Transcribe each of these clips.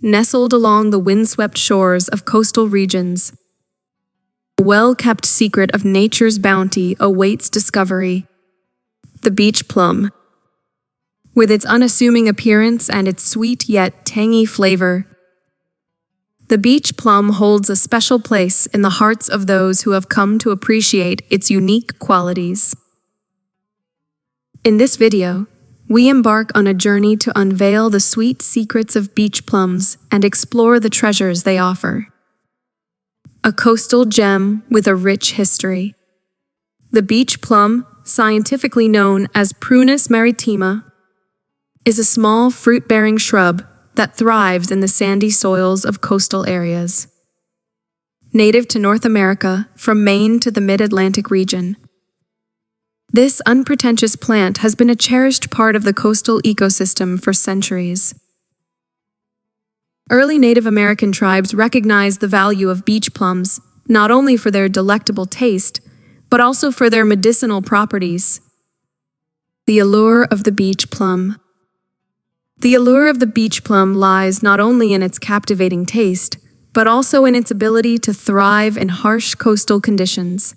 nestled along the windswept shores of coastal regions. A well-kept secret of nature's bounty awaits discovery. The beach plum. With its unassuming appearance and its sweet yet tangy flavor, the beach plum holds a special place in the hearts of those who have come to appreciate its unique qualities. In this video, we embark on a journey to unveil the sweet secrets of beach plums and explore the treasures they offer. A coastal gem with a rich history. The beach plum, scientifically known as Prunus maritima, is a small fruit-bearing shrub that thrives in the sandy soils of coastal areas. Native to North America, from Maine to the mid-Atlantic region, this unpretentious plant has been a cherished part of the coastal ecosystem for centuries. Early Native American tribes recognized the value of beach plums not only for their delectable taste, but also for their medicinal properties. The allure of the beach plum. The allure of the beach plum lies not only in its captivating taste, but also in its ability to thrive in harsh coastal conditions.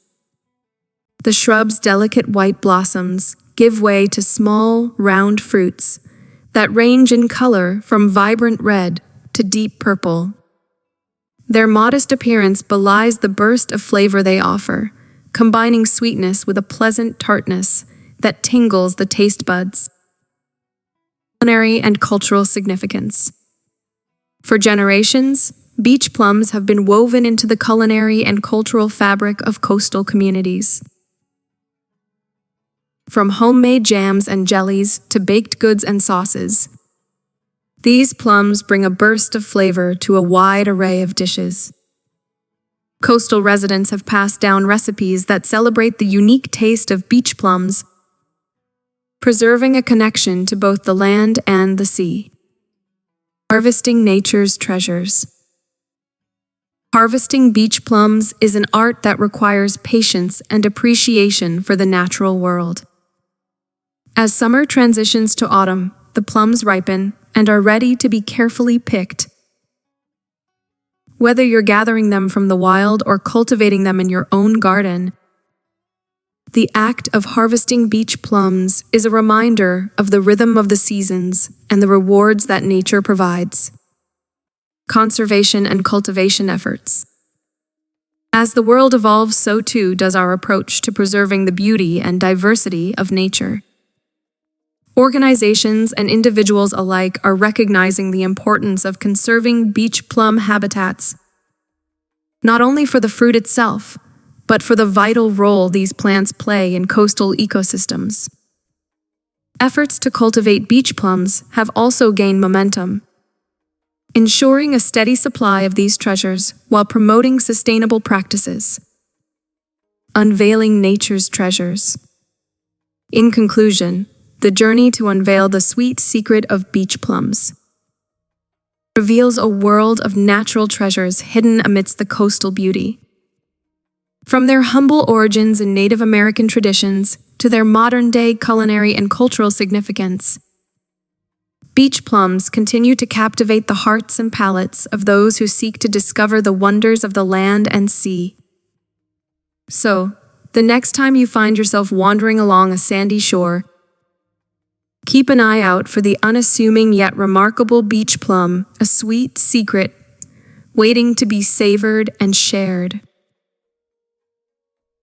The shrub's delicate white blossoms give way to small, round fruits that range in color from vibrant red to deep purple. Their modest appearance belies the burst of flavor they offer, combining sweetness with a pleasant tartness that tingles the taste buds. Culinary and cultural significance. For generations, beach plums have been woven into the culinary and cultural fabric of coastal communities. From homemade jams and jellies to baked goods and sauces, these plums bring a burst of flavor to a wide array of dishes. Coastal residents have passed down recipes that celebrate the unique taste of beach plums, preserving a connection to both the land and the sea. Harvesting nature's treasures. Harvesting beach plums is an art that requires patience and appreciation for the natural world. As summer transitions to autumn, the plums ripen and are ready to be carefully picked. Whether you're gathering them from the wild or cultivating them in your own garden, the act of harvesting beach plums is a reminder of the rhythm of the seasons and the rewards that nature provides. Conservation and cultivation efforts. As the world evolves, so too does our approach to preserving the beauty and diversity of nature. Organizations and individuals alike are recognizing the importance of conserving beach plum habitats, not only for the fruit itself, but for the vital role these plants play in coastal ecosystems. Efforts to cultivate beach plums have also gained momentum, ensuring a steady supply of these treasures while promoting sustainable practices. Unveiling nature's treasures. In conclusion, the journey to unveil the sweet secret of beach plums reveals a world of natural treasures hidden amidst the coastal beauty. From their humble origins in Native American traditions to their modern-day culinary and cultural significance, beach plums continue to captivate the hearts and palates of those who seek to discover the wonders of the land and sea. So, the next time you find yourself wandering along a sandy shore, keep an eye out for the unassuming yet remarkable beach plum, a sweet secret waiting to be savored and shared.